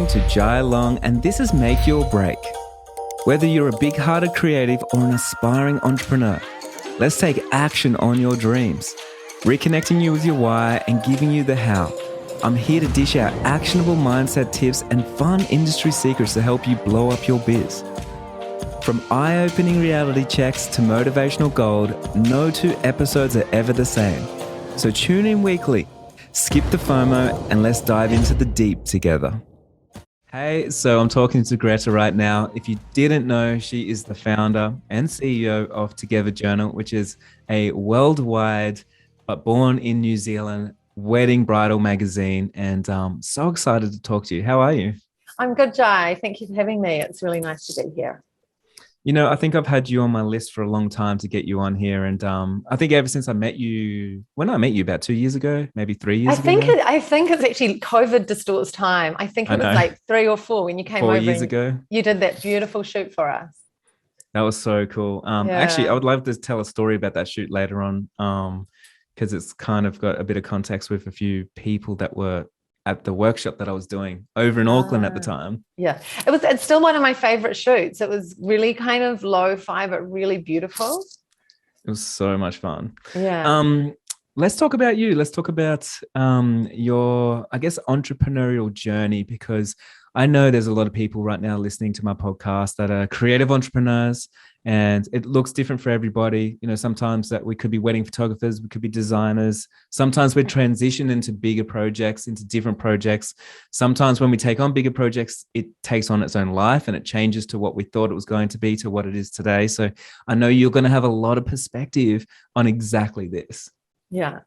listening to Jai Long, and this is Make Your Break. Whether you're a big-hearted creative or an aspiring entrepreneur, let's take action on your dreams, reconnecting you with your why and giving you the how. I'm here to dish out actionable mindset tips and fun industry secrets to help you blow up your biz. From eye-opening reality checks to motivational gold, no two episodes are ever the same. So tune in weekly, skip the FOMO, and let's dive into the deep together. Hey, so I'm talking to Greta right now. If you didn't know, she is the founder and CEO of Together Journal, which is a worldwide, but born in New Zealand, wedding bridal magazine. And so excited to talk to you. How are you? I'm good, Jai. Thank you for having me. It's really nice to be here. You know, I think I've had you on my list for a long time to get you on here. And I think ever since I met you, when I met you about 2 years ago, maybe 3 years ago. I think it's actually COVID distorts time. I think it was like 3 or 4 when you came 4 over. years ago. You did that beautiful shoot for us. That was so cool. Actually, I would love to tell a story about that shoot later on because it's kind of got a bit of context with a few people that were at the workshop that I was doing over in Auckland at the time. Yeah, it's still one of my favorite shoots. It was really kind of lo-fi, but really beautiful. It was so much fun. Yeah. Let's talk about you. Let's talk about your, I guess, entrepreneurial journey, because I know there's a lot of people right now listening to my podcast that are creative entrepreneurs, and it looks different for everybody. You know, sometimes that we could be wedding photographers, we could be designers. Sometimes we transition into bigger projects, into different projects. Sometimes when we take on bigger projects, it takes on its own life and it changes to what we thought it was going to be to what it is today. So I know you're going to have a lot of perspective on exactly this. Yeah.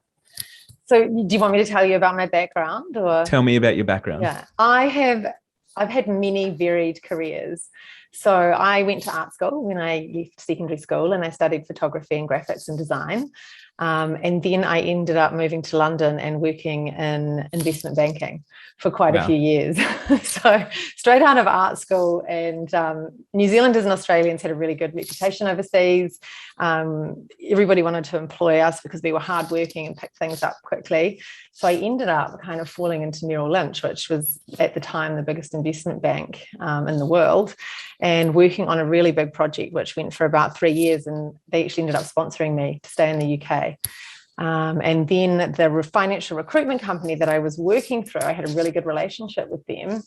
So do you want me to tell you about my background, or? Tell me about your background. Yeah, I've had many varied careers. So I went to art school when I left secondary school, and I studied photography and graphics and design. And then I ended up moving to London and working in investment banking for quite a few years. So straight out of art school, and New Zealanders and Australians had a really good reputation overseas. Everybody wanted to employ us because we were hardworking and picked things up quickly. So I ended up kind of falling into Merrill Lynch, which was at the time the biggest investment bank in the world, and working on a really big project, which went for about 3 years. And they actually ended up sponsoring me to stay in the UK. And then the financial recruitment company that I was working through, I had a really good relationship with them.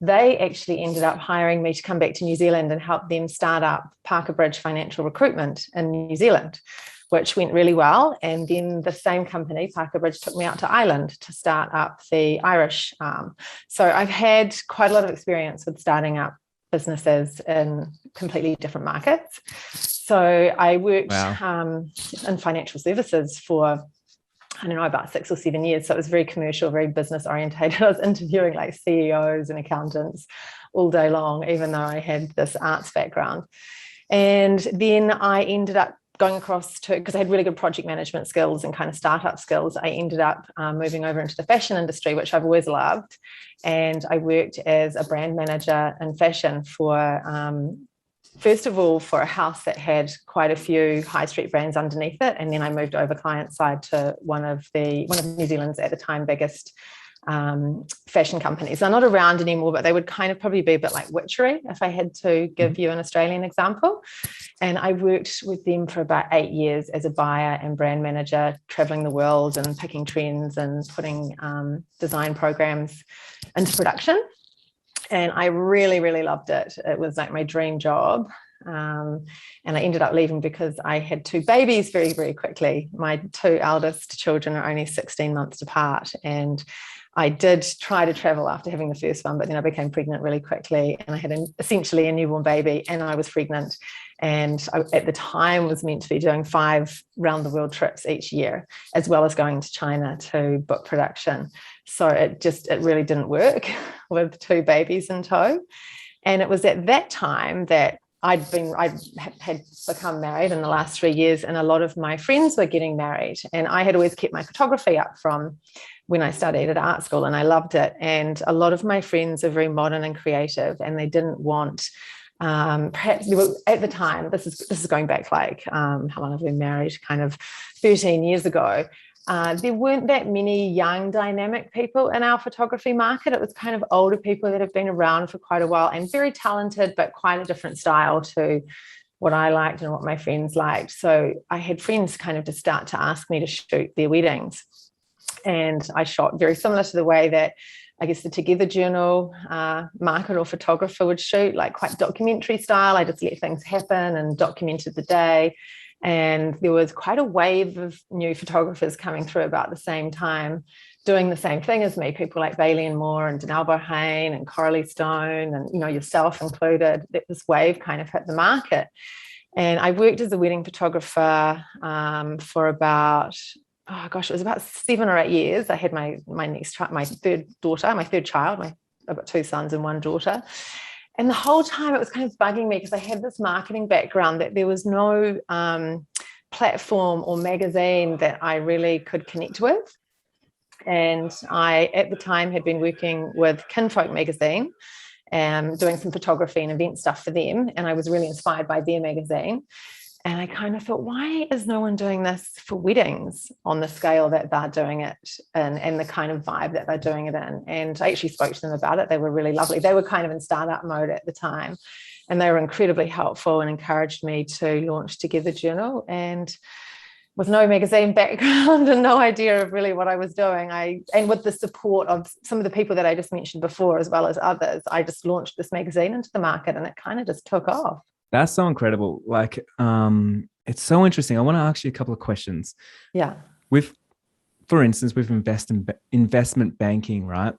They actually ended up hiring me to come back to New Zealand and help them start up Parker Bridge Financial Recruitment in New Zealand, which went really well. And then the same company, Parker Bridge, took me out to Ireland to start up the Irish arm. So I've had quite a lot of experience with starting up businesses in completely different markets. So I worked in financial services for, I don't know, about 6 or 7 years. So it was very commercial, very business orientated. I was interviewing like CEOs and accountants all day long, even though I had this arts background. And then I ended up going across to, because I had really good project management skills and kind of startup skills, I ended up moving over into the fashion industry, which I've always loved. And I worked as a brand manager in fashion for, first of all, for a house that had quite a few high street brands underneath it. And then I moved over client side to one of New Zealand's at the time biggest fashion companies. They're not around anymore, but they would kind of probably be a bit like Witchery, if I had to give you an Australian example. And I worked with them for about 8 years as a buyer and brand manager, traveling the world and picking trends and putting design programs into production. And I really, really loved it. It was like my dream job. And I ended up leaving because I had 2 babies very, very quickly. My 2 eldest children are only 16 months apart. And I did try to travel after having the first one, but then I became pregnant really quickly, and I had essentially a newborn baby, and I was pregnant. And I, at the time, was meant to be doing 5 round the world trips each year, as well as going to China to book production. So it really didn't work with 2 babies in tow. And it was at that time that I had become married in the last 3 years, and a lot of my friends were getting married. And I had always kept my photography up from when I studied at art school, and I loved it. And a lot of my friends are very modern and creative, and they didn't want, perhaps at the time, this is going back like, how long have we been married? Kind of 13 years ago. There weren't that many young, dynamic people in our photography market. It was kind of older people that have been around for quite a while and very talented, but quite a different style to what I liked and what my friends liked. So I had friends kind of to start to ask me to shoot their weddings. And I shot very similar to the way that I guess the Together Journal marketer or photographer would shoot, like quite documentary style. I just let things happen and documented the day. And there was quite a wave of new photographers coming through about the same time, doing the same thing as me. People like Bailey and Moore and Danelle Bohane and Coralie Stone and, yourself included. That this wave kind of hit the market. And I worked as a wedding photographer for about, it was about 7 or 8 years. I had my third child. I've got 2 sons and 1 daughter. And the whole time it was kind of bugging me because I had this marketing background that there was no platform or magazine that I really could connect with. And I, at the time, had been working with Kinfolk magazine, doing some photography and event stuff for them. And I was really inspired by their magazine. And I kind of thought, why is no one doing this for weddings on the scale that they're doing it and the kind of vibe that they're doing it in? And I actually spoke to them about it. They were really lovely. They were kind of in startup mode at the time, and they were incredibly helpful and encouraged me to launch Together Journal. And with no magazine background and no idea of really what I was doing, and with the support of some of the people that I just mentioned before, as well as others, I just launched this magazine into the market, and it kind of just took off. That's so incredible. Like, it's so interesting. I want to ask you a couple of questions. Yeah. For instance, with investment banking, right?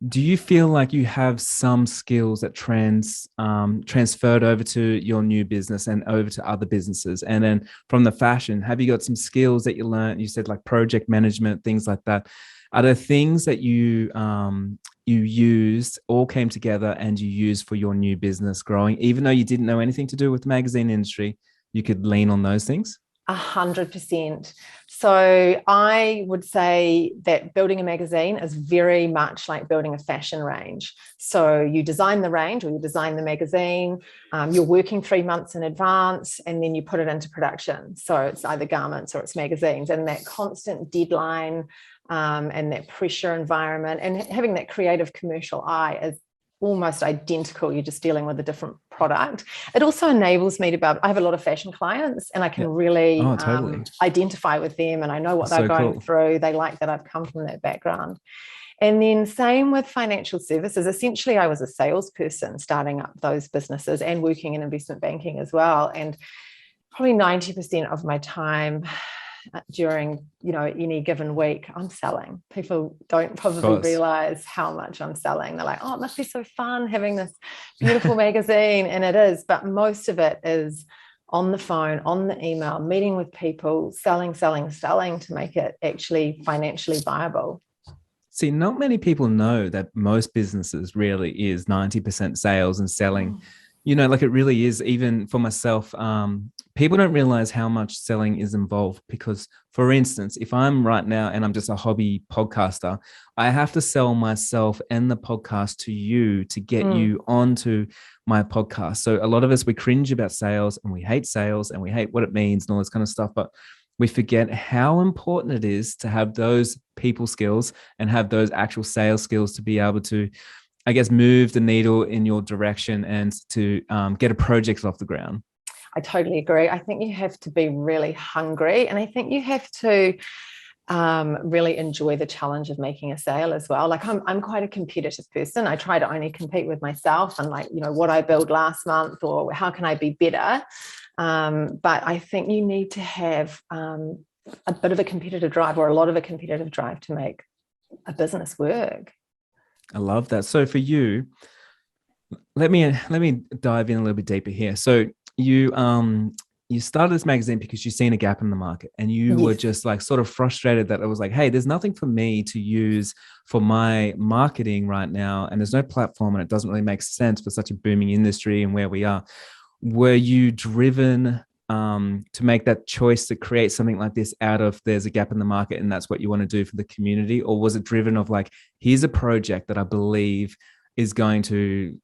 Do you feel like you have some skills that transferred over to your new business and over to other businesses? And then from the fashion, have you got some skills that you learned? You said like project management, things like that. Are there things that you used, all came together and you used for your new business growing, even though you didn't know anything to do with the magazine industry, you could lean on those things? 100%. So I would say that building a magazine is very much like building a fashion range. So you design the range or you design the magazine, you're working 3 months in advance, and then you put it into production. So it's either garments or it's magazines, and that constant deadline and that pressure environment and having that creative commercial eye is almost identical. You're just dealing with a different product. It also enables me I have a lot of fashion clients, and I can really totally identify with them, and I know what they're going through. They like that I've come from that background. And then same with financial services. Essentially, I was a salesperson starting up those businesses and working in investment banking as well. And probably 90% of my time during any given week, I'm selling. People don't probably realize how much I'm selling. They're like, oh, it must be so fun having this beautiful magazine, and it is, but most of it is on the phone, on the email, meeting with people, selling to make it actually financially viable. See, not many people know that most businesses really is 90% sales and selling. Like it really is. Even for myself, people don't realize how much selling is involved because, for instance, if I'm right now and I'm just a hobby podcaster, I have to sell myself and the podcast to you to get you onto my podcast. So a lot of us, we cringe about sales and we hate what it means and all this kind of stuff, but we forget how important it is to have those people skills and have those actual sales skills to be able to, I guess, move the needle in your direction and to get a project off the ground. I totally agree. I think you have to be really hungry, and I think you have to really enjoy the challenge of making a sale as well. Like I'm quite a competitive person. I try to only compete with myself and what I built last month or how can I be better. But I think you need to have a bit of a competitive drive or a lot of a competitive drive to make a business work. I love that. So for you, let me dive in a little bit deeper here. So you started this magazine because you've seen a gap in the market, and you were just like sort of frustrated that it was like, hey, there's nothing for me to use for my marketing right now, and there's no platform, and it doesn't really make sense for such a booming industry and where we are. Were you driven to make that choice to create something like this out of there's a gap in the market and that's what you want to do for the community? Or was it driven of like, here's a project that I believe is going to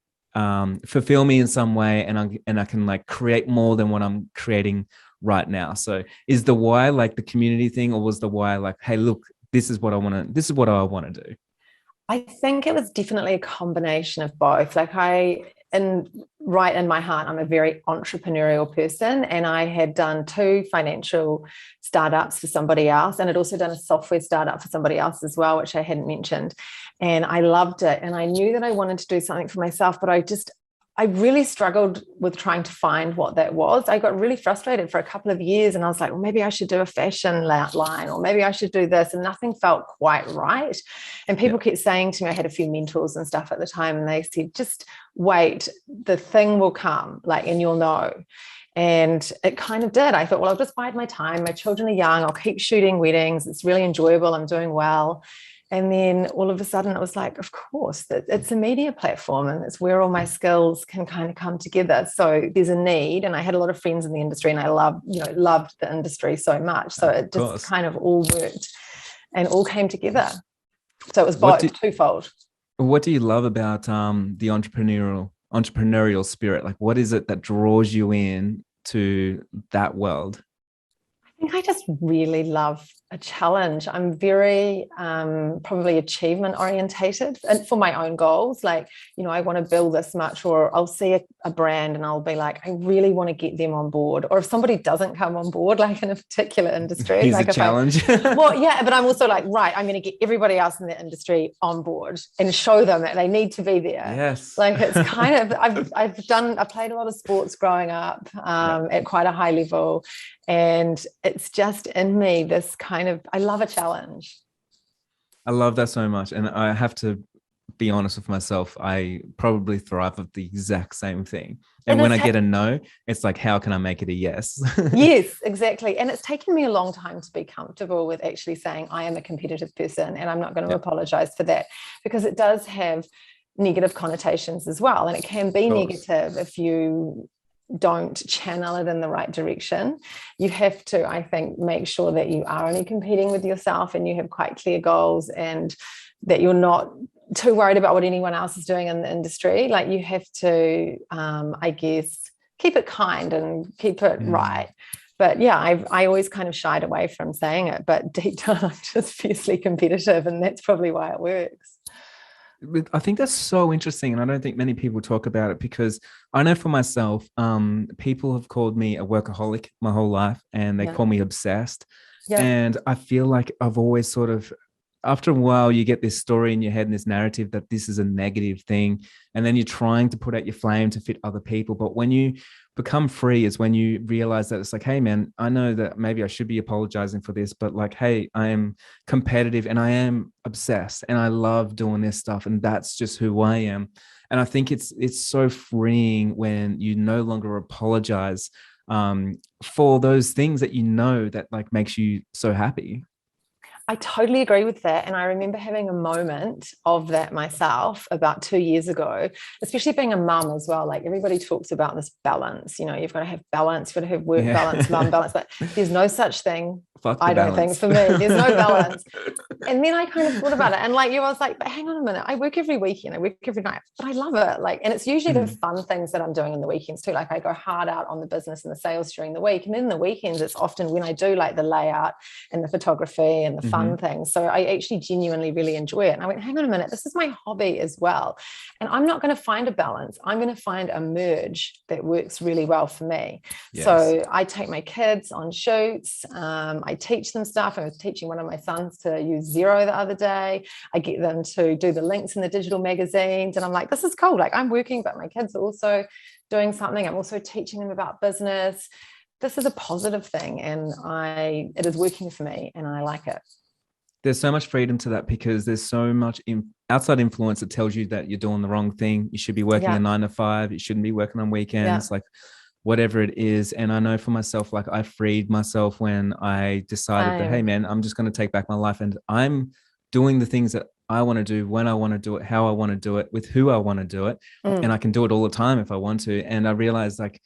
fulfill me in some way, and I can like create more than what I'm creating right now? So is the why like the community thing, or was the why like, hey, look, this is what I want to, this is what I want to do? I think it was definitely a combination of both. Like and right in my heart, I'm a very entrepreneurial person, and I had done 2 financial startups for somebody else, and I'd also done a software startup for somebody else as well, which I hadn't mentioned. And I loved it, and I knew that I wanted to do something for myself, but I really struggled with trying to find what that was. I got really frustrated for a couple of years, and I was like, well, maybe I should do a fashion line, or maybe I should do this. And nothing felt quite right. And people kept saying to me, I had a few mentors and stuff at the time, and they said, just wait, the thing will come, like, and you'll know. And it kind of did. I thought, well, I'll just bide my time. My children are young. I'll keep shooting weddings. It's really enjoyable. I'm doing well. And then all of a sudden it was like, of course, it's a media platform, and it's where all my skills can kind of come together. So there's a need. And I had a lot of friends in the industry, and I loved the industry so much. So it just kind of all worked and all came together. So it was both twofold. What do you love about the entrepreneurial spirit? Like, what is it that draws you in to that world? I think I just really love a challenge. I'm very probably achievement orientated, and for my own goals, like, I want to build this much, or I'll see a brand and I'll be like, I really want to get them on board. Or if somebody doesn't come on board, like in a particular industry, Here's like a challenge. Well, yeah, but I'm also like, right, I'm going to get everybody else in the industry on board and show them that they need to be there. Yes. Like, it's kind of, I played a lot of sports growing up at quite a high level. And it's just in me, this kind of, I love a challenge. I love that so much. And I have to be honest with myself. I probably thrive with the exact same thing. And when I get a no, it's like, how can I make it a yes? Yes, exactly. And it's taken me a long time to be comfortable with actually saying I am a competitive person, and I'm not going to apologize for that, because it does have negative connotations as well. And it can be negative if you don't channel it in the right direction. You have to, I think, make sure that you are only competing with yourself, and you have quite clear goals, and that you're not too worried about what anyone else is doing in the industry. Like, you have to, I guess, keep it kind and keep it right. But yeah, I always kind of shied away from saying it, but deep down I'm just fiercely competitive, and that's probably why it works. I think that's so interesting, and I don't think many people talk about it, because I know for myself, people have called me a workaholic my whole life, and they call me obsessed. And I feel like I've always sort of, after a while, you get this story in your head and this narrative that this is a negative thing, and then you're trying to put out your flame to fit other people. But when you become free is when you realize that it's like, hey man, I know that maybe I should be apologizing for this, but like, hey, I am competitive and I am obsessed and I love doing this stuff, and that's just who I am. And I think it's so freeing when you no longer apologize for those things that that like makes you so happy. I totally agree with that. And I remember having a moment of that myself about 2 years ago, especially being a mum as well. Like, everybody talks about this balance, you've got to have balance, you've got to have work balance, mum balance, but there's no such thing. I don't think, for me, there's no balance. And then I kind of thought about it, and like you, I was like, but hang on a minute, I work every weekend, I work every night, but I love it. Like, and it's usually the fun things that I'm doing in the weekends too. Like, I go hard out on the business and the sales during the week, and then in the weekends, it's often when I do like the layout and the photography and the fun things. So I actually genuinely really enjoy it. And I went, hang on a minute, this is my hobby as well. And I'm not going to find a balance. I'm going to find a merge that works really well for me. Yes. So I take my kids on shoots. I teach them stuff. I was teaching one of my sons to use Xero the other day. I get them to do the links in the digital magazines. And I'm like, this is cool. Like, I'm working, but my kids are also doing something. I'm also teaching them about business. This is a positive thing. And it is working for me, and I like it. There's so much freedom to that, because there's so much outside influence that tells you that you're doing the wrong thing. You should be working a 9 to 5. You shouldn't be working on weekends, like whatever it is. And I know for myself, like, I freed myself when I decided that, hey man, I'm just going to take back my life, and I'm doing the things that I want to do, when I want to do it, how I want to do it, with who I want to do it. And I can do it all the time if I want to. And I realized, like,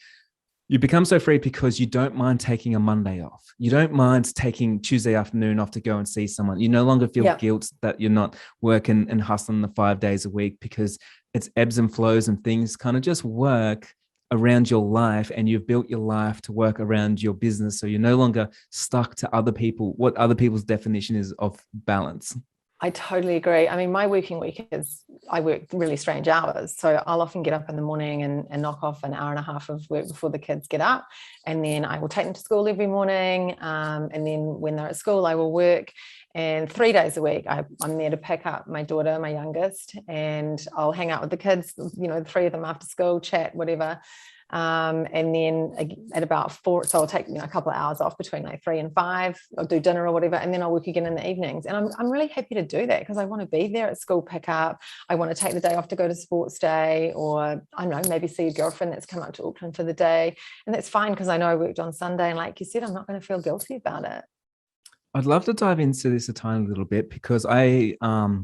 you become so free because you don't mind taking a Monday off. You don't mind taking Tuesday afternoon off to go and see someone. You no longer feel guilt that you're not working and hustling the 5 days a week, because it's ebbs and flows, and things kind of just work around your life, and you've built your life to work around your business. So you're no longer stuck to other people, what other people's definition is of balance. I totally agree. I mean, my working week is, I work really strange hours. So I'll often get up in the morning and knock off an hour and a half of work before the kids get up. And then I will take them to school every morning. And then when they're at school, I will work. And 3 days a week, I'm there to pick up my daughter, my youngest, and I'll hang out with the kids, the three of them after school, chat, whatever. And then at about 4, so I'll take a couple of hours off between like 3 and 5. I'll do dinner or whatever, and then I'll work again in the evenings. And I'm really happy to do that because I want to be there at school pickup. I want to take the day off to go to sports day, or I don't know, maybe see a girlfriend that's come up to Auckland for the day, and that's fine because I know I worked on Sunday. And like you said, I'm not going to feel guilty about it. I'd love to dive into this a tiny little bit because I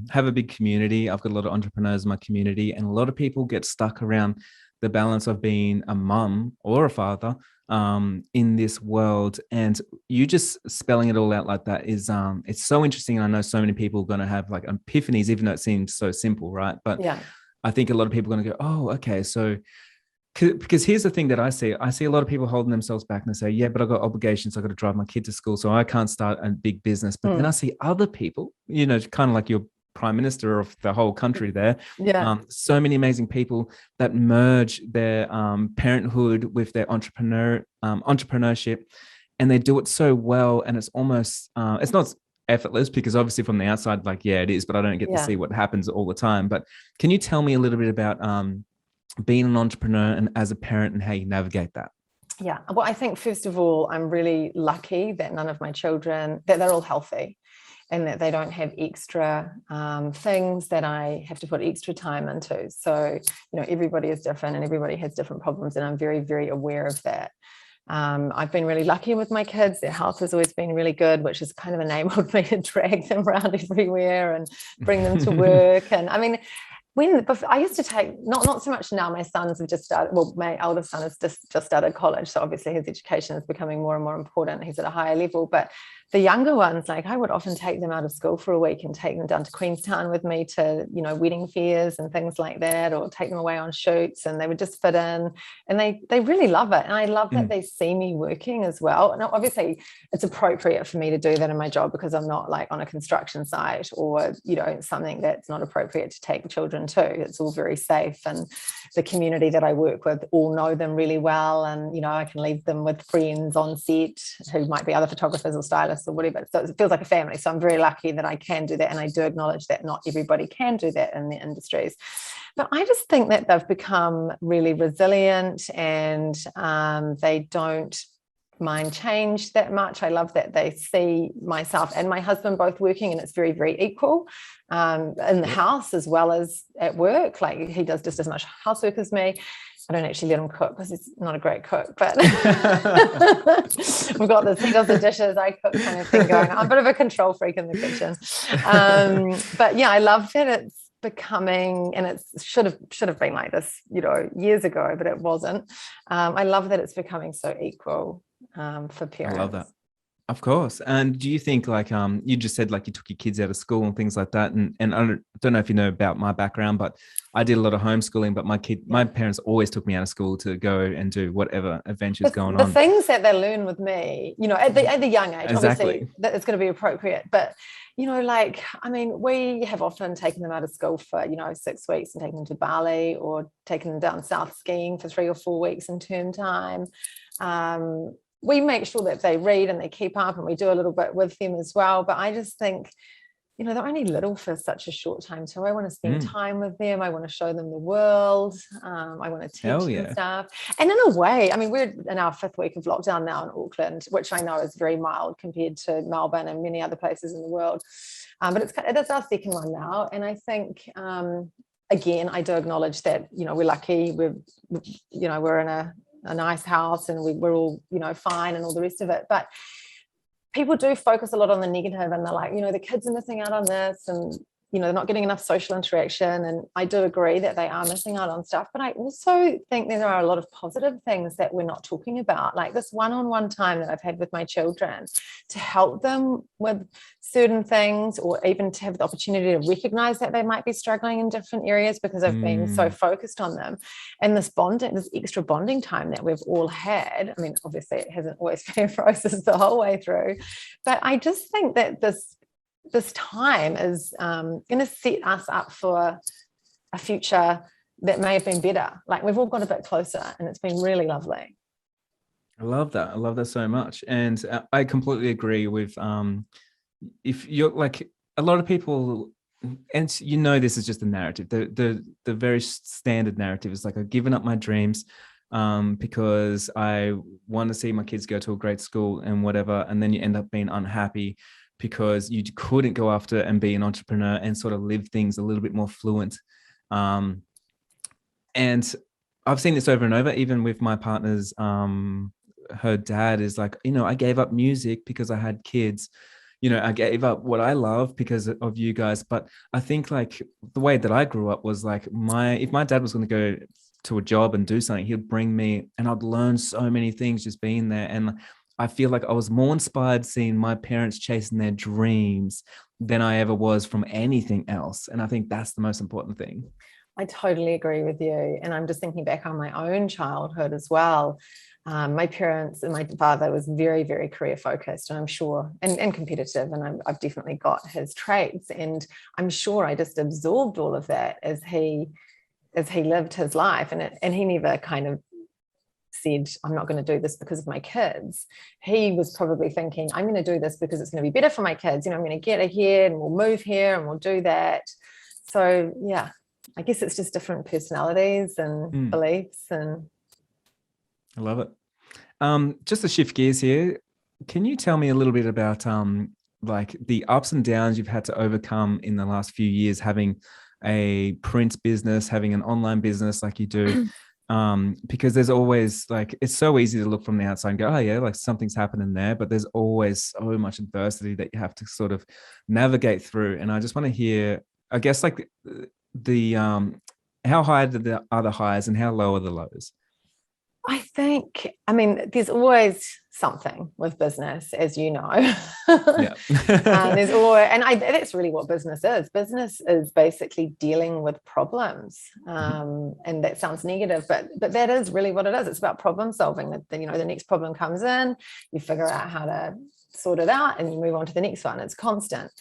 have a big community. I've got a lot of entrepreneurs in my community, and a lot of people get stuck around the balance of being a mum or a father in this world. And you just spelling it all out like that is it's so interesting. And I know so many people are going to have like epiphanies, even though it seems so simple, right? But yeah, I think a lot of people are going to go, oh, okay, so because here's the thing that I see a lot of people holding themselves back and they say, yeah, but I've got obligations. I've got to drive my kid to school, so I can't start a big business. But then I see other people, kind of like your prime minister of the whole country there. So many amazing people that merge their parenthood with their entrepreneurship, and they do it so well. And it's almost, it's not effortless because obviously from the outside, like, yeah, it is, but I don't get to see what happens all the time. But can you tell me a little bit about being an entrepreneur and as a parent and how you navigate that? Yeah. Well, I think first of all, I'm really lucky that none of my children, that they're all healthy and that they don't have extra things that I have to put extra time into. So, everybody is different and everybody has different problems. And I'm very, very aware of that. I've been really lucky with my kids. Their health has always been really good, which has kind of enabled me to drag them around everywhere and bring them to work. And I mean, I used to take, not so much now, my sons have just started, well, my eldest son has just started college. So obviously his education is becoming more and more important. He's at a higher level, but the younger ones, like I would often take them out of school for a week and take them down to Queenstown with me to, wedding fairs and things like that, or take them away on shoots, and they would just fit in, and they really love it. And I love that they see me working as well. And obviously it's appropriate for me to do that in my job because I'm not like on a construction site or, something that's not appropriate to take children to. It's all very safe, and the community that I work with all know them really well. And, I can leave them with friends on set who might be other photographers or stylists or whatever. So it feels like a family. So I'm very lucky that I can do that. And I do acknowledge that not everybody can do that in the industries. But I just think that they've become really resilient, and they don't mind change that much. I love that they see myself and my husband both working, and it's very, very equal in the house as well as at work. Like he does just as much housework as me. I don't actually let him cook because he's not a great cook, but we've got this, he does the dishes, I cook kind of thing going on. I'm a bit of a control freak in the kitchen. But yeah, I love that it's becoming, and it should have been like this, years ago, but it wasn't. I love that it's becoming so equal for parents. I love that. Of course. And do you think like you just said like you took your kids out of school and things like that, and I don't know if you know about my background, but I did a lot of homeschooling, but my parents always took me out of school to go and do whatever adventures going on. The things that they learn with me, at the young age, obviously that it's going to be appropriate, but like, I mean, we have often taken them out of school for 6 weeks and taken them to Bali, or taken them down south skiing for 3 or 4 weeks in term time. We make sure that they read and they keep up, and we do a little bit with them as well. But I just think, they're only little for such a short time. So I want to spend time with them. I want to show them the world. I want to teach them stuff. And in a way, I mean, we're in our 5th week of lockdown now in Auckland, which I know is very mild compared to Melbourne and many other places in the world. But it is our 2nd one now. And I think, again, I do acknowledge that, we're lucky. We're in a nice house, and we're all, fine and all the rest of it. But people do focus a lot on the negative, and they're like, the kids are missing out on this, and they're not getting enough social interaction. And I do agree that they are missing out on stuff, but I also think there are a lot of positive things that we're not talking about, like this one-on-one time that I've had with my children to help them with certain things, or even to have the opportunity to recognize that they might be struggling in different areas because I've been so focused on them. And this extra bonding time that we've all had, I mean, obviously it hasn't always been a process the whole way through, but I just think that this time is going to set us up for a future that may have been better. Like, we've all got a bit closer, and it's been really lovely. I love that. I love that so much. And I completely agree with, if you're like a lot of people, and this is just a narrative. The very standard narrative is like, I've given up my dreams because I want to see my kids go to a great school and whatever. And then you end up being unhappy because you couldn't go after and be an entrepreneur and sort of live things a little bit more fluent. And I've seen this over and over, even with my partner's, her dad is like, I gave up music because I had kids. I gave up what I love because of you guys. But I think like the way that I grew up was like, if my dad was going to go to a job and do something, he'd bring me and I'd learn so many things just being there. And I feel like I was more inspired seeing my parents chasing their dreams than I ever was from anything else. And I think that's the most important thing. I totally agree with you. And I'm just thinking back on my own childhood as well. My parents and my father was very, very career focused, and I'm sure, and competitive. And I've definitely got his traits. And I'm sure I just absorbed all of that as he lived his life. And he never kind of said, I'm not going to do this because of my kids. He was probably thinking, I'm going to do this because it's going to be better for my kids. I'm going to get ahead and we'll move here and we'll do that. So yeah, I guess it's just different personalities and beliefs. And I love it. Just to shift gears here, can you tell me a little bit about like the ups and downs you've had to overcome in the last few years, having a print business, having an online business like you do? Because there's always like, it's so easy to look from the outside and go, oh yeah, like something's happening there, but there's always so much adversity that you have to sort of navigate through. And I just want to hear, I guess, like the how high are the highs and how low are the lows? I think, there's always something with business, as you know. Yeah. There's always, that's really what business is. Business is basically dealing with problems. And that sounds negative, but that is really what it is. It's about problem solving. The next problem comes in, you figure out how to sort it out, and you move on to the next one. It's constant.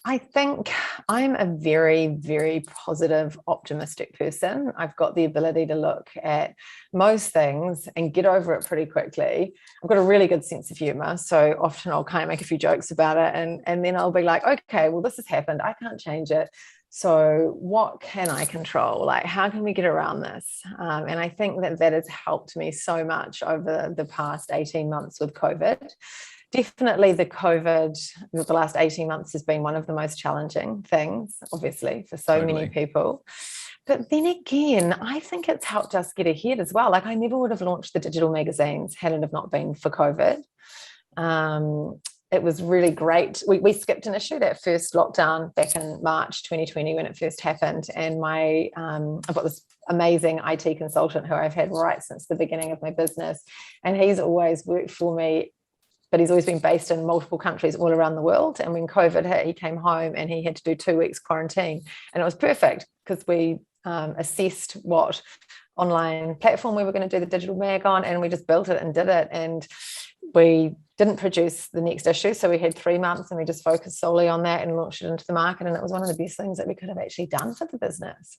I think I'm a very, very positive, optimistic person. I've got the ability to look at most things and get over it pretty quickly. I've got a really good sense of humor. So often I'll kind of make a few jokes about it. And then I'll be like, okay, well, this has happened. I can't change it. So what can I control? Like, how can we get around this? And I think that has helped me so much over the past 18 months with COVID. Definitely the last 18 months has been one of the most challenging things, obviously, for so many people. But then again, I think it's helped us get ahead as well. Like, I never would have launched the digital magazines had it have not been for COVID. It was really great. We skipped an issue, that first lockdown back in March 2020 when it first happened. And I've got this amazing IT consultant who I've had right since the beginning of my business. And he's always worked for me, but he's always been based in multiple countries all around the world. And when COVID hit, he came home and he had to do 2 weeks quarantine. And it was perfect because we assessed what online platform we were going to do the digital mag on, and we just built it and did it. And we didn't produce the next issue. So we had 3 months and we just focused solely on that and launched it into the market. And it was one of the best things that we could have actually done for the business.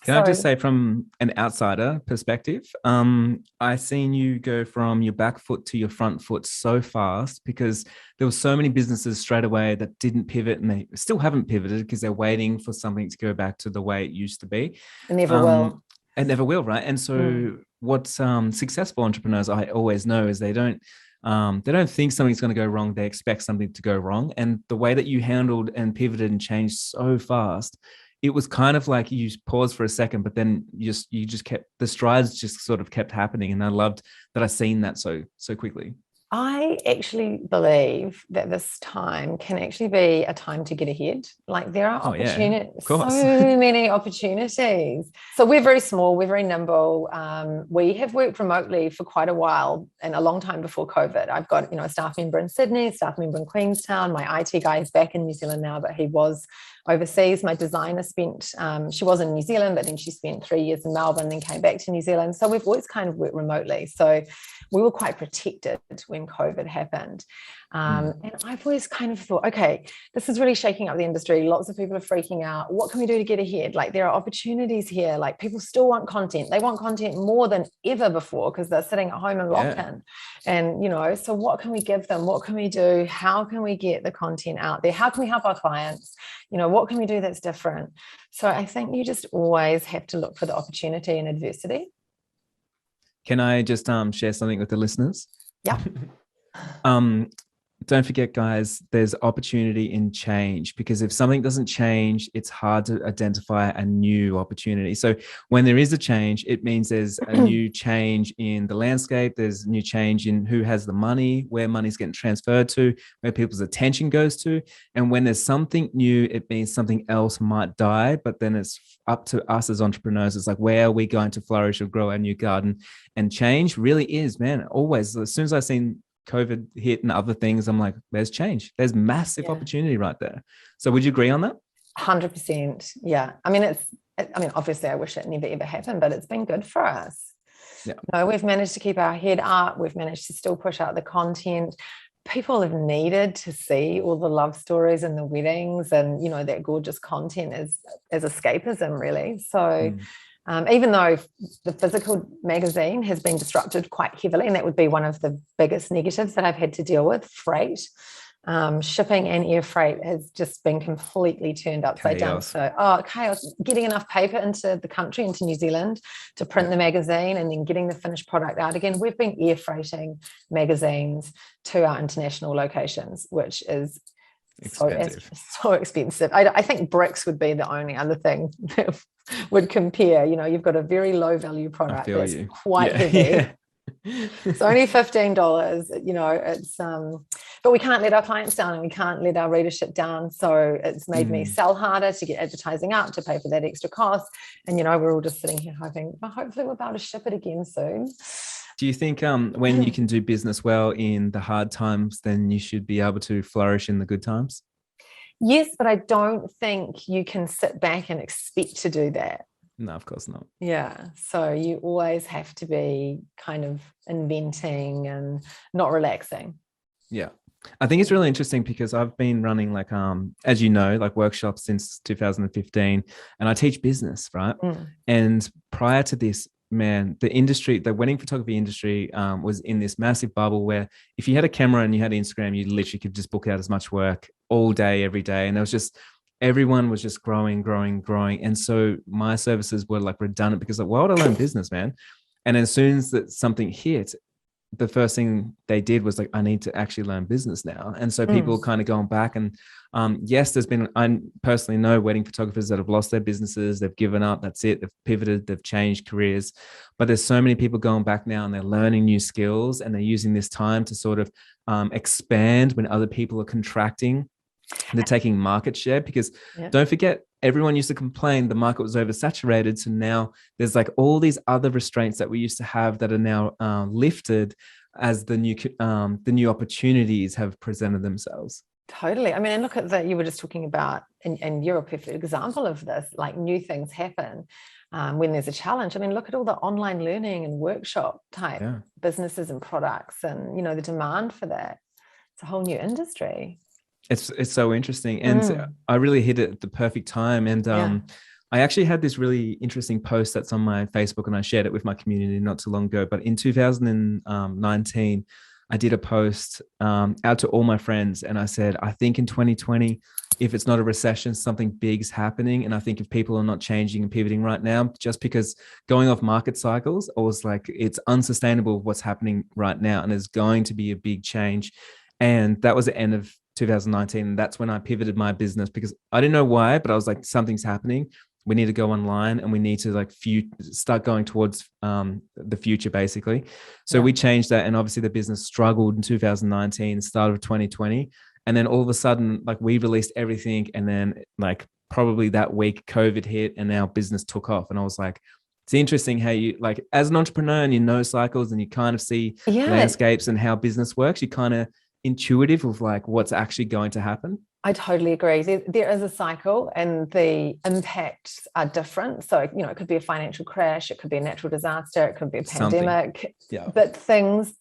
Can I just say, from an outsider perspective, I seen you go from your back foot to your front foot so fast, because there were so many businesses straight away that didn't pivot, and they still haven't pivoted because they're waiting for something to go back to the way it used to be. It never will. It never will, right? And so what successful entrepreneurs I always know is they don't think something's going to go wrong. They expect something to go wrong. And the way that you handled and pivoted and changed so fast, it was kind of like you paused for a second, but then you just kept, the strides just sort of kept happening. And I loved that I seen that so quickly. I actually believe that this time can actually be a time to get ahead. Like there are Oh yeah, of so course. many opportunities. So we're very small, we're very nimble. We have worked remotely for quite a while and a long time before COVID. I've got, a staff member in Sydney, staff member in Queenstown. My IT guy is back in New Zealand now, but he was overseas. My designer spent, she was in New Zealand, but then she spent 3 years in Melbourne, then came back to New Zealand. So we've always kind of worked remotely. So we were quite protected when COVID happened. And I've always kind of thought, okay, this is really shaking up the industry. Lots of people are freaking out. What can we do to get ahead? Like there are opportunities here. Like people still want content. They want content more than ever before because they're sitting at home in lockdown. And, so what can we give them? What can we do? How can we get the content out there? How can we help our clients? What can we do that's different? So I think you just always have to look for the opportunity in adversity. Can I just share something with the listeners? Yeah. Don't forget, guys, there's opportunity in change, because if something doesn't change, it's hard to identify a new opportunity. So when there is a change, it means there's a new change in the landscape. There's a new change in who has the money, where money's getting transferred to, where people's attention goes to. And when there's something new, it means something else might die, but then it's up to us as entrepreneurs. It's like, where are we going to flourish or grow our new garden? And change really is, man, always, as soon as I've seen COVID hit and other things, I'm like, there's change. There's massive opportunity right there. So would you agree on that? 100%. Yeah. I mean, obviously I wish it never ever happened, but it's been good for us. Yeah. We've managed to keep our head up. We've managed to still push out the content. People have needed to see all the love stories and the weddings and, that gorgeous content as escapism, really. So even though the physical magazine has been disrupted quite heavily, and that would be one of the biggest negatives that I've had to deal with, freight, shipping and air freight has just been completely turned upside down. So, chaos, getting enough paper into the country, into New Zealand to print the magazine and then getting the finished product out again. We've been air freighting magazines to our international locations, which is so expensive. I think bricks would be the only other thing that would compare. You've got a very low value product that's quite heavy. Yeah. It's only $15. It's but we can't let our clients down and we can't let our readership down. So it's made me sell harder to get advertising up, to pay for that extra cost. And we're all just sitting here hoping, well, hopefully we're about to ship it again soon. Do you think when you can do business well in the hard times, then you should be able to flourish in the good times? Yes, but I don't think you can sit back and expect to do that. No, of course not. Yeah. So you always have to be kind of inventing and not relaxing. Yeah. I think it's really interesting because I've been running as you know, workshops since 2015, and I teach business, right? And prior to this, man, the wedding photography industry was in this massive bubble where if you had a camera and you had Instagram, you literally could just book out as much work all day, every day. And there was just, everyone was just growing. And so my services were redundant because why would I learn business, man? And as soon as something hit, the first thing they did was I need to actually learn business now. And so people kind of going back and yes, I personally know wedding photographers that have lost their businesses. They've given up. That's it. They've pivoted. They've changed careers. But there's so many people going back now and they're learning new skills and they're using this time to sort of expand when other people are contracting. They're taking market share because don't forget, everyone used to complain the market was oversaturated. So now there's all these other restraints that we used to have that are now lifted as the new opportunities have presented themselves. Totally. I mean, and look at you were just talking about, and you're a perfect example of this, new things happen when there's a challenge. I mean, look at all the online learning and workshop type businesses and products and, the demand for that. It's a whole new industry. It's so interesting. And I really hit it at the perfect time. And I actually had this really interesting post that's on my Facebook and I shared it with my community not too long ago. But in 2019, I did a post out to all my friends. And I said, I think in 2020, if it's not a recession, something big's happening. And I think if people are not changing and pivoting right now, just because going off market cycles, I was it's unsustainable what's happening right now. And there's going to be a big change. And that was the end of 2019. That's when I pivoted my business because I didn't know why, but I was something's happening. we need to go online and we need to like start going towards the future basically. So we changed that, and obviously the business struggled in 2019, start of 2020, and then all of a sudden like we released everything, and then like probably that week COVID hit and our business took off. And I was like, it's interesting how you, like, as an entrepreneur and you know cycles and you kind of see landscapes and how business works, you kind of intuitive of like what's actually going to happen. I totally agree. There is a cycle and the impacts are different. So, you know, it could be a financial crash, it could be a natural disaster, it could be a pandemic, but things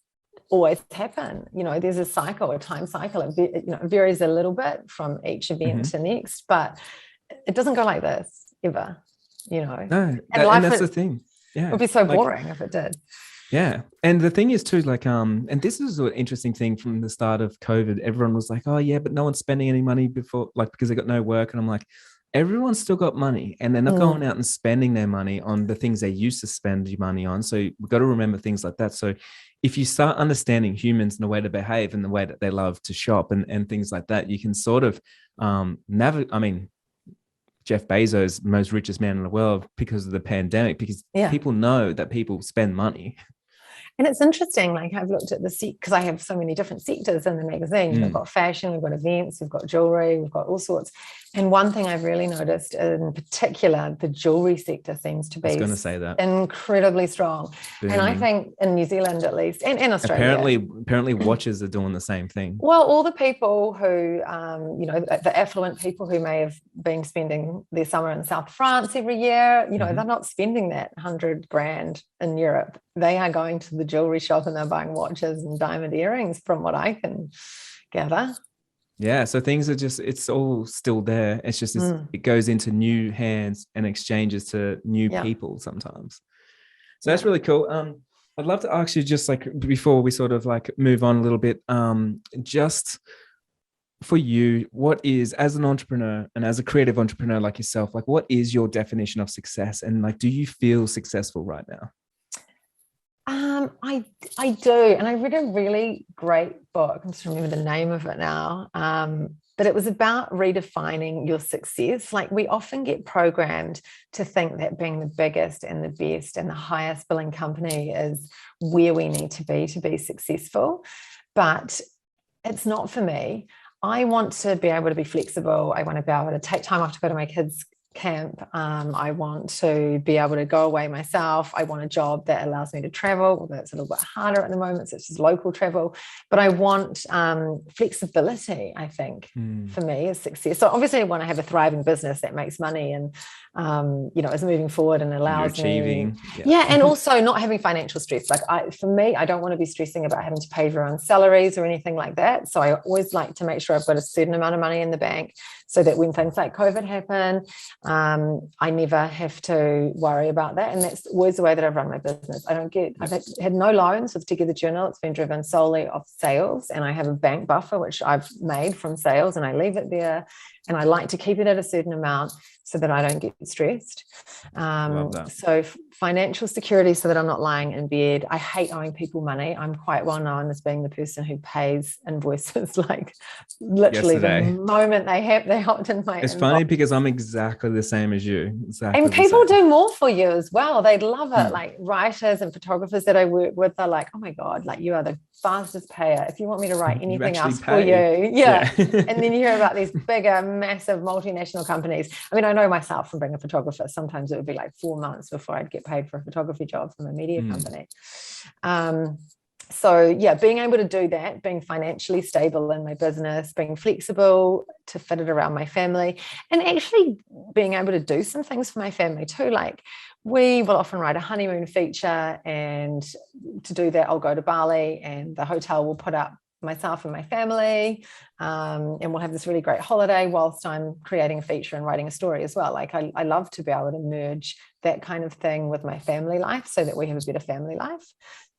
always happen. You know, there's a cycle, a time cycle. It varies a little bit from each event to next, but it doesn't go like this ever, you know. No, and that's the thing. Yeah. It would be so boring if it did. Yeah. And the thing is too, like, and this is an interesting thing from the start of COVID, everyone was like, oh yeah, but no one's spending any money before, like, because they got no work. And I'm like, everyone's still got money and they're not going out and spending their money on the things they used to spend your money on. So we've got to remember things like that. So if you start understanding humans and the way to behave and the way that they love to shop and things like that, you can sort of navigate. I mean, Jeff Bezos, most richest man in the world, because of the pandemic, because people know that people spend money. And it's interesting, like I've looked at because I have so many different sectors in the magazine. We've got fashion, we've got events, we've got jewelry, we've got all sorts. And one thing I've really noticed in particular, the jewelry sector seems to be incredibly strong. Boom. And I think in New Zealand, at least, and Australia. Apparently watches are doing the same thing. Well, all the people who, you know, the affluent people who may have been spending their summer in South France every year, you know, they're not spending that 100 grand in Europe. They are going to the jewelry shop and they're buying watches and diamond earrings, from what I can gather. Yeah, so things are just, it's all still there. It's just it goes into new hands and exchanges to new people sometimes. So that's really cool. I'd love to ask you, just like before we sort of like move on a little bit, just for you, what is, as an entrepreneur and as a creative entrepreneur like yourself, like what is your definition of success? And like, do you feel successful right now? I do. And I read a really great book. I'm just remember the name of it now. But it was about redefining your success. Like, we often get programmed to think that being the biggest and the best and the highest billing company is where we need to be successful. But it's not for me. I want to be able to be flexible. I want to be able to take time off to go to my kids' camp. I want to be able to go away myself. I want a job that allows me to travel, although it's a little bit harder at the moment, so it's just local travel. But I want flexibility, I think, for me, is success. So obviously I want to have a thriving business that makes money and, you know, is moving forward and allows me. Yeah. And also not having financial stress. Like, for me, I don't want to be stressing about having to pay your own salaries or anything like that. So I always like to make sure I've got a certain amount of money in the bank so that when things like COVID happen, I never have to worry about that. And that's always the way that I've run my business. I've had no loans with Together Journal. It's been driven solely off sales. And I have a bank buffer, which I've made from sales, and I leave it there. And I like to keep it at a certain amount so that I don't get stressed. So financial security, so that I'm not lying in bed. I hate owing people money. I'm quite well known as being the person who pays invoices like literally the moment they hopped in my inbox. Funny because I'm exactly the same as you. And people do more for you as well. They'd love it. Like writers and photographers that I work with are like, oh my God, like you are the fastest payer. If you want me to write anything else for you. Yeah. And then you hear about these bigger, massive multinational companies. I mean, I know myself from being a photographer, sometimes it would be like 4 months before I'd get paid for a photography job from a media company. So yeah, being able to do that, being financially stable in my business, being flexible to fit it around my family, and actually being able to do some things for my family too. Like, we will often write a honeymoon feature, and to do that, I'll go to Bali and the hotel will put up myself and my family, and we'll have this really great holiday whilst I'm creating a feature and writing a story as well. Like, I love to be able to merge that kind of thing with my family life so that we have a better family life.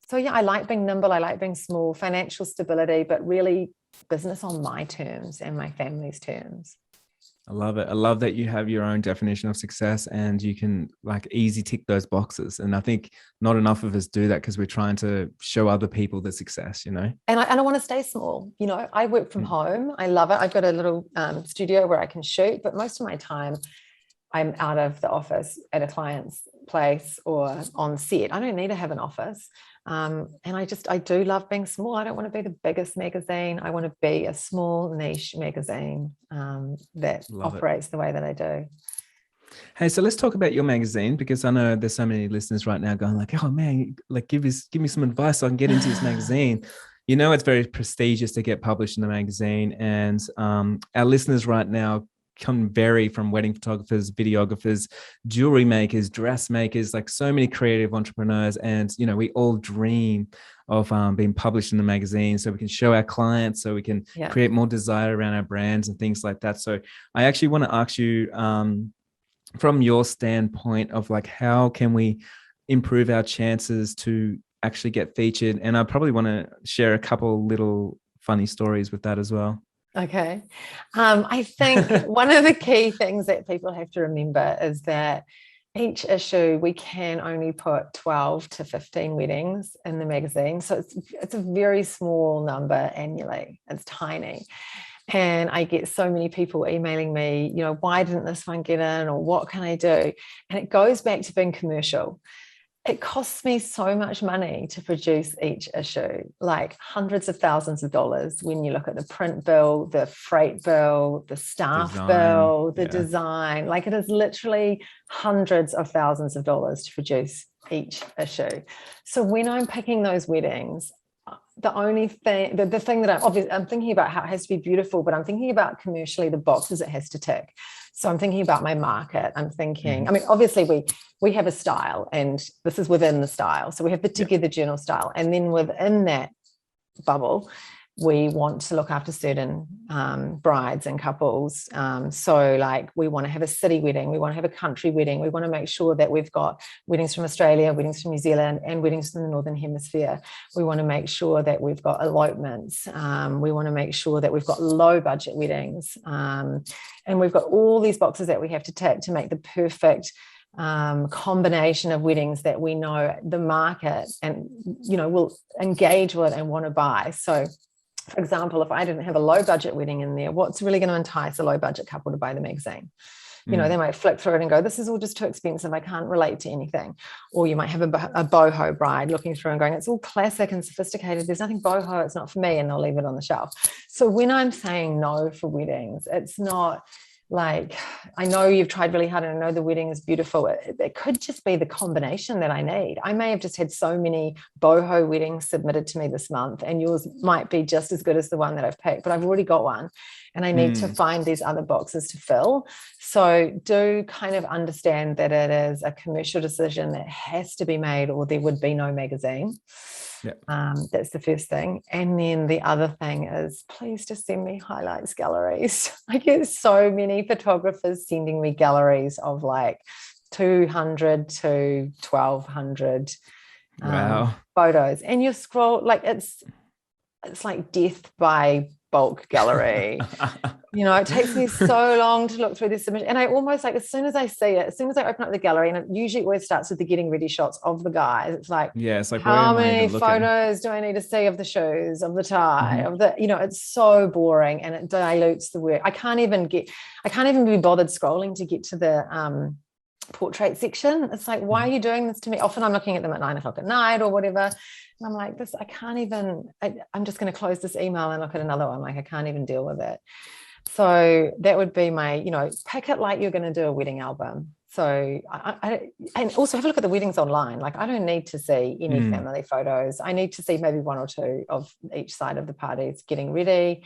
So yeah, I like being nimble, I like being small, financial stability, but really business on my terms and my family's terms. I love it. I love that you have your own definition of success and you can like easy tick those boxes. And I think not enough of us do that because we're trying to show other people the success, you know? And I want to stay small. You know, I work from home. I love it. I've got a little studio where I can shoot, but most of my time I'm out of the office at a client's place or on set. I don't need to have an office. And I do love being small. I don't want to be the biggest magazine. I want to be a small niche magazine that operates the way that I do. Hey, so let's talk about your magazine, because I know there's so many listeners right now going like, oh man, like give me some advice so I can get into this magazine. You know, it's very prestigious to get published in the magazine. And our listeners right now can vary from wedding photographers, videographers, jewelry makers, dressmakers, like so many creative entrepreneurs. And, you know, we all dream of being published in the magazine so we can show our clients, so we can create more desire around our brands and things like that. So I actually want to ask you, from your standpoint of like, how can we improve our chances to actually get featured? And I probably want to share a couple little funny stories with that as well. Okay. I think one of the key things that people have to remember is that each issue, we can only put 12 to 15 weddings in the magazine. So it's a very small number annually. It's tiny. And I get so many people emailing me, you know, why didn't this one get in, or what can I do? And it goes back to being commercial. It costs me so much money to produce each issue, like hundreds of thousands of dollars when you look at the print bill, the freight bill, the staff bill, the design. Like, it is literally hundreds of thousands of dollars to produce each issue. So when I'm picking those weddings, the only thing, the thing that I'm thinking about how it has to be beautiful, but I'm thinking about commercially the boxes it has to tick. So I'm thinking about my market. I'm thinking, I mean, obviously we have a style, and this is within the style. So we have the Together Journal style. And then within that bubble, we want to look after certain brides and couples. So like, we want to have a city wedding, we want to have a country wedding, we want to make sure that we've got weddings from Australia, weddings from New Zealand, and weddings from the Northern Hemisphere. We want to make sure that we've got elopements. We want to make sure that we've got low budget weddings. And we've got all these boxes that we have to tick to make the perfect combination of weddings that we know the market and, you know, will engage with and want to buy. So for example, if I didn't have a low budget wedding in there, what's really going to entice a low budget couple to buy the magazine? You know, they might flick through it and go, this is all just too expensive, I can't relate to anything. Or you might have a boho bride looking through and going, it's all classic and sophisticated, there's nothing boho, it's not for me, and they'll leave it on the shelf. So when I'm saying no for weddings, it's not like, I know you've tried really hard and I know the wedding is beautiful. It could just be the combination that I need. I may have just had so many boho weddings submitted to me this month, and yours might be just as good as the one that I've picked, but I've already got one and I need to find these other boxes to fill. So do kind of understand that it is a commercial decision that has to be made, or there would be no magazine. Yep. That's the first thing. And then the other thing is, please just send me highlights galleries. I get so many photographers sending me galleries of like 200 to 1,200 photos. And you scroll, like it's like death by bulk gallery. You know, it takes me so long to look through this submission, and I almost like, as soon as I see it, as soon as I open up the gallery, and it usually always starts with the getting ready shots of the guys, it's like, how many photos do I need to see of the shoes, of the tie, of the, you know, it's so boring and it dilutes the work. I can't even be bothered scrolling to get to the portrait section. It's like, why are you doing this to me? Often I'm looking at them at 9 o'clock at night or whatever, and I'm like, this, I can't even, I'm just going to close this email and look at another one. Like, I can't even deal with it. So that would be my, you know, pick it like you're going to do a wedding album. So and also have a look at the weddings online. Like, I don't need to see any family photos. I need to see maybe one or two of each side of the parties getting ready.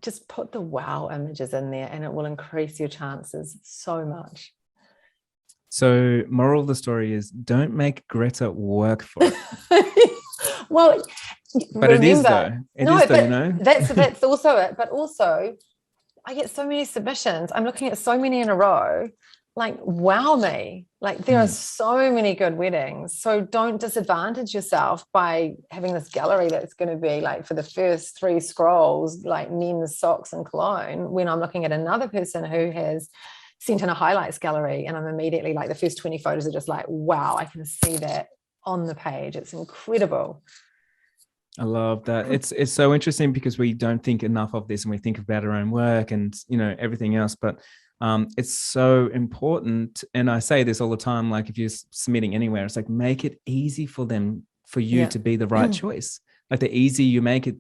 Just put the wow images in there and it will increase your chances so much. So moral of the story is, don't make Greta work for it. Well, but remember, it is though. It is though, you know. That's also it. But also, I get so many submissions. I'm looking at so many in a row. Like, wow me. Like, there are so many good weddings. So don't disadvantage yourself by having this gallery that's going to be like, for the first 3 scrolls, like men's socks and cologne, when I'm looking at another person who has sent in a highlights gallery, and I'm immediately like, the first 20 photos are just like, wow, I can see that on the page. It's incredible. I love that. It's so interesting because we don't think enough of this, and we think about our own work and, you know, everything else. But It's so important. And I say this all the time, like if you're submitting anywhere, it's like, make it easy for them, for you to be the right choice. Like the easier you make it,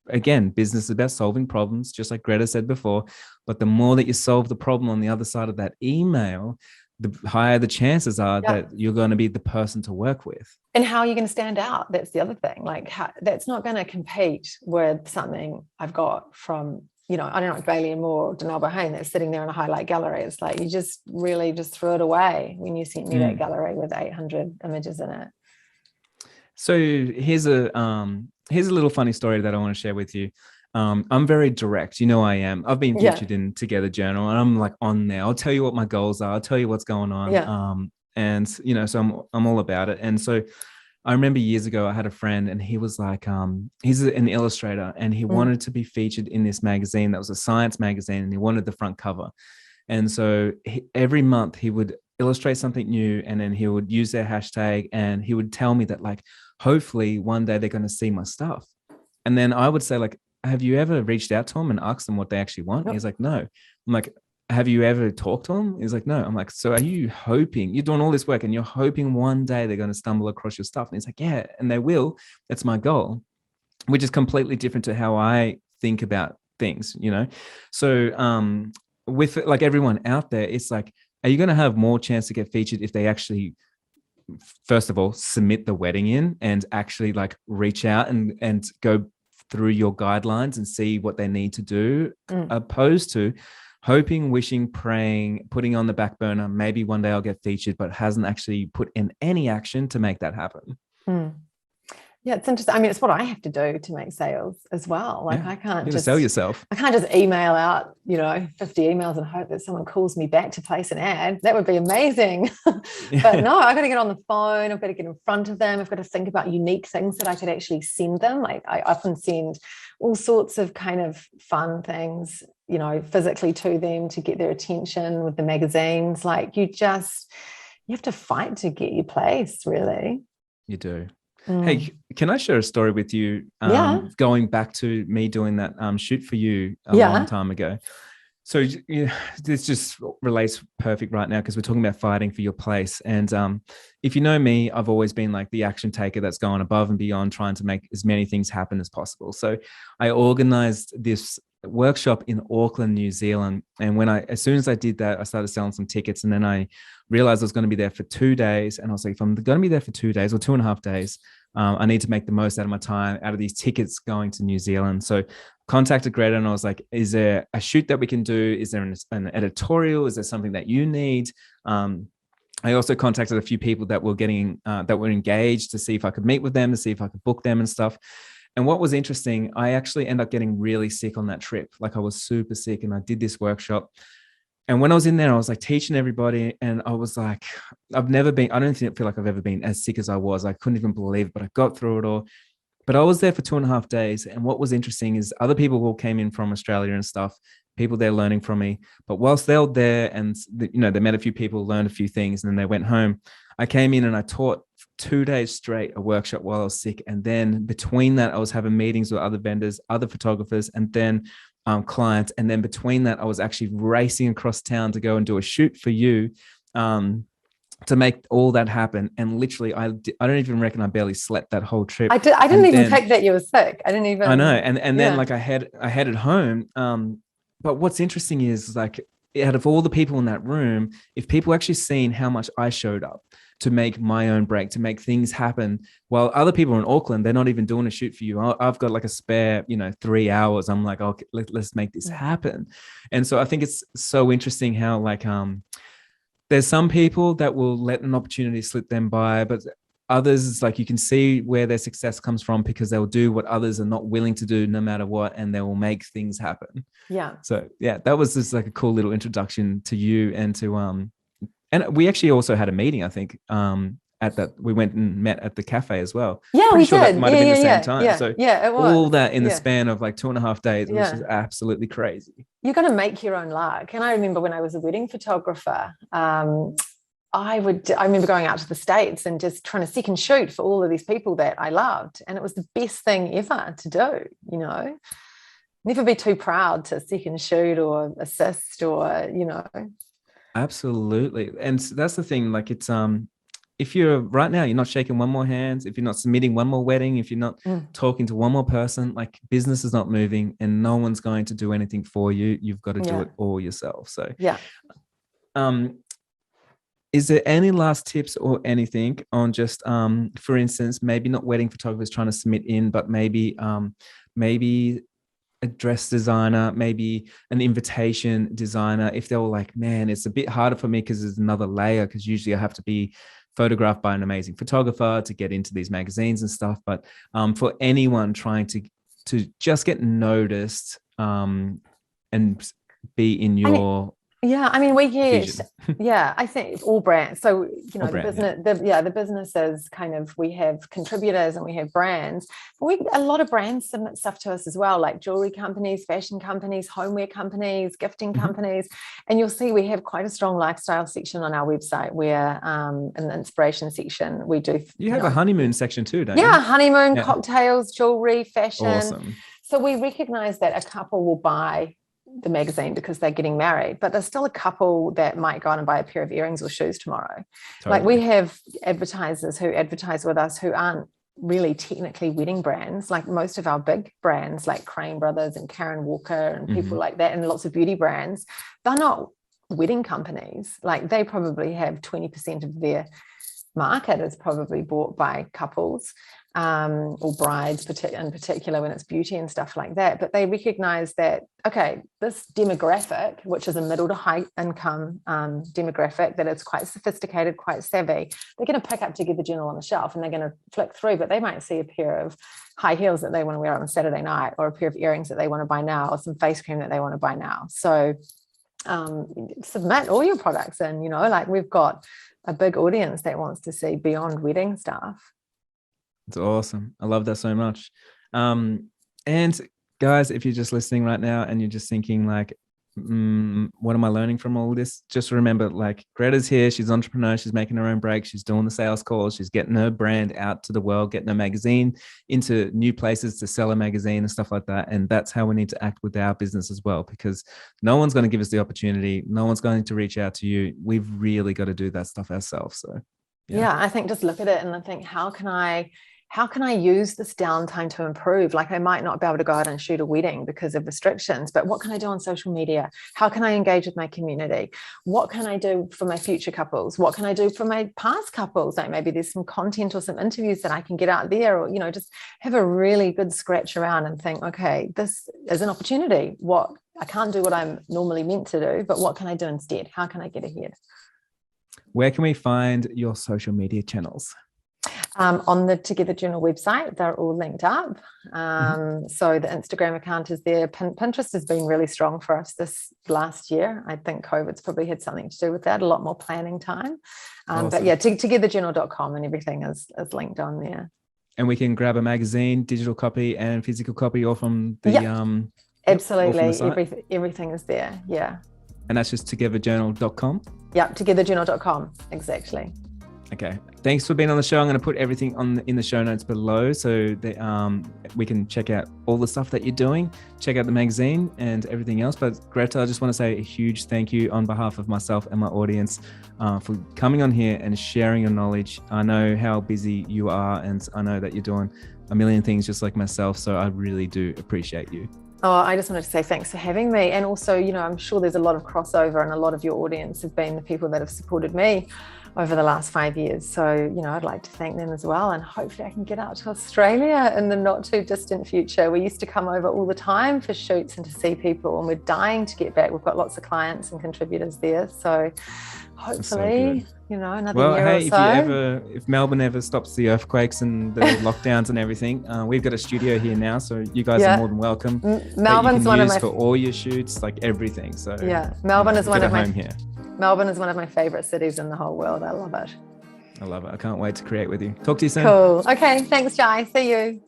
again, business is about solving problems, just like Greta said before. But the more that you solve the problem on the other side of that email, the higher the chances are that you're going to be the person to work with. And how are you going to stand out? That's the other thing. Like that's not going to compete with something I've got from, I don't know, Bailey and Moore or Danelle Bohane that's sitting there in a highlight gallery. It's like you just really just threw it away when you sent me that gallery with 800 images in it. So here's a little funny story that I want to share with you. I'm very direct. I am. I've been featured in Together Journal, and I'm like on there. I'll tell you what my goals are. I'll tell you what's going on. And so I'm all about it. And so I remember years ago, I had a friend, and he was like, he's an illustrator, and he wanted to be featured in this magazine that was a science magazine, and he wanted the front cover. And so every month he would illustrate something new, and then he would use their hashtag, and he would tell me that, like, hopefully one day they're going to see my stuff. And then I would say, like, have you ever reached out to them and asked them what they actually want? He's like, no. I'm like, have you ever talked to them? He's like, no. I'm like, so are you hoping, you're doing all this work and you're hoping one day they're going to stumble across your stuff? And he's like, yeah, and they will. That's my goal, which is completely different to how I think about things, So with like everyone out there, it's like, are you going to have more chance to get featured if they actually, first of all, submit the wedding in and actually like reach out and go through your guidelines and see what they need to do, opposed to hoping, wishing, praying, putting on the back burner, maybe one day I'll get featured, but hasn't actually put in any action to make that happen. Yeah, it's interesting. I mean, it's what I have to do to make sales as well. Like I can't just sell yourself. I can't just email out, 50 emails and hope that someone calls me back to place an ad. That would be amazing. But no, I've got to get on the phone. I've got to get in front of them. I've got to think about unique things that I could actually send them. Like I often send all sorts of kind of fun things, physically to them to get their attention with the magazines. Like you have to fight to get your place, really. You do. Hey, can I share a story with you? Going back to me doing that shoot for you a long time ago. So this just relates perfect right now because we're talking about fighting for your place. And if you know me, I've always been like the action taker that's gone above and beyond trying to make as many things happen as possible. So I organized this workshop in Auckland, New Zealand. And as soon as I did that, I started selling some tickets, and then I realized I was going to be there for 2 days. And I was like, if I'm going to be there for 2 days or 2.5 days, I need to make the most out of my time, out of these tickets going to New Zealand. So contacted Greta and I was like, is there a shoot that we can do? Is there an editorial? Is there something that you need? I also contacted a few people that were engaged to see if I could meet with them, to see if I could book them and stuff. And what was interesting, I actually ended up getting really sick on that trip. Like I was super sick, and I did this workshop. And when I was in there, I was like teaching everybody, and I was like, I don't feel like I've ever been as sick as I was. I couldn't even believe it, but I got through it all. But I was there for 2.5 days. And what was interesting is other people all came in from Australia and stuff, people there learning from me. But whilst they were there and, they met a few people, learned a few things, and then they went home, I came in and I taught 2 days straight a workshop while I was sick. And then between that, I was having meetings with other vendors, other photographers, and then clients. And then between that, I was actually racing across town to go and do a shoot for you to make all that happen. And literally, I don't even reckon I barely slept that whole trip. I didn't even pick that you were sick. I didn't even. I know. And then like I headed home. But what's interesting is like, out of all the people in that room, if people actually seen how much I showed up to make my own break, to make things happen, while other people in Auckland, they're not even doing a shoot for you. I've got like a spare, 3 hours. I'm like, okay, let's make this happen. And so I think it's so interesting how like, there's some people that will let an opportunity slip them by, but others, it's like you can see where their success comes from because they'll do what others are not willing to do no matter what, and they will make things happen. Yeah. So yeah, that was just like a cool little introduction to you and to and we actually also had a meeting, I think, at that we went and met at the cafe as well. Yeah, Pretty we sure did. That might have been the same time. Yeah, so it was. all that in the span of like 2.5 days, which is absolutely crazy. You're going to make your own luck. And I remember when I was a wedding photographer, I remember going out to the States and just trying to second shoot for all of these people that I loved. And it was the best thing ever to do, never be too proud to second shoot or assist or, Absolutely. And that's the thing, like it's if you're right now, you're not shaking one more hands, if you're not submitting one more wedding, if you're not talking to one more person, like business is not moving and no one's going to do anything for you. You've got to do it all yourself. So is there any last tips or anything on just for instance, maybe not wedding photographers trying to submit in, but maybe a dress designer, maybe an invitation designer, if they were like, man, it's a bit harder for me because there's another layer, because usually I have to be photographed by an amazing photographer to get into these magazines and stuff. But for anyone trying to just get noticed and be in your I mean, we get, vision. I think all brands. So, All the brand, business, the businesses kind of, we have contributors and we have brands. A lot of brands submit stuff to us as well, like jewelry companies, fashion companies, homeware companies, gifting companies. And you'll see we have quite a strong lifestyle section on our website where in the inspiration section, we do. You have a honeymoon section too, don't you? Yeah, honeymoon, cocktails, jewelry, fashion. Awesome. So we recognize that a couple will buy the magazine because they're getting married, but there's still a couple that might go on and buy a pair of earrings or shoes tomorrow. Totally. Like we have advertisers who advertise with us who aren't really technically wedding brands. Like most of our big brands like Crane Brothers and Karen Walker and people like that, and lots of beauty brands, they're not wedding companies. Like they probably have 20% of their market is probably bought by couples or brides in particular when it's beauty and stuff like that. But they recognize that, okay, this demographic, which is a middle to high income demographic, that it's quite sophisticated, quite savvy, they're going to pick up Together Journal on the shelf and they're going to flick through, but they might see a pair of high heels that they want to wear on Saturday night, or a pair of earrings that they want to buy now, or some face cream that they want to buy now. So submit all your products, and like we've got a big audience that wants to see beyond wedding stuff. It's awesome. I love that so much. And guys, if you're just listening right now and you're just thinking like, what am I learning from all this? Just remember, like, Greta's here. She's an entrepreneur. She's making her own break. She's doing the sales calls. She's getting her brand out to the world, getting her magazine into new places to sell a magazine and stuff like that. And that's how we need to act with our business as well, because no one's going to give us the opportunity. No one's going to reach out to you. We've really got to do that stuff ourselves. So yeah, I think just look at it and I think, how can I use this downtime to improve? Like I might not be able to go out and shoot a wedding because of restrictions, but what can I do on social media? How can I engage with my community? What can I do for my future couples? What can I do for my past couples? Like maybe there's some content or some interviews that I can get out there, or, just have a really good scratch around and think, okay, this is an opportunity. I can't do what I'm normally meant to do, but what can I do instead? How can I get ahead? Where can we find your social media channels? On the Together Journal website, they're all linked up. So the Instagram account is there. Pinterest has been really strong for us this last year. I think COVID's probably had something to do with that, a lot more planning time. Awesome. But yeah, togetherjournal.com and everything is linked on there. And we can grab a magazine, digital copy and physical copy, all from the absolutely. Everything is there. Yeah. And that's just togetherjournal.com? Yeah, togetherjournal.com. Exactly. Okay. Thanks for being on the show. I'm going to put everything in the show notes below so that we can check out all the stuff that you're doing, check out the magazine and everything else. But Greta, I just want to say a huge thank you on behalf of myself and my audience for coming on here and sharing your knowledge. I know how busy you are, and I know that you're doing a million things just like myself. So I really do appreciate you. Oh, I just wanted to say thanks for having me. And also, I'm sure there's a lot of crossover, and a lot of your audience have been the people that have supported me over the last 5 years. So, I'd like to thank them as well. And hopefully I can get out to Australia in the not too distant future. We used to come over all the time for shoots and to see people, and we're dying to get back. We've got lots of clients and contributors there. So hopefully, another year or so. If Melbourne ever stops the earthquakes and the lockdowns and everything, we've got a studio here now, so you guys are more than welcome. Melbourne's one of my for all your shoots, like everything. So Melbourne is one of my home here. Melbourne is one of my favorite cities in the whole world. I love it. I love it. I can't wait to create with you. Talk to you soon. Cool. Okay. Thanks, Jai. See you.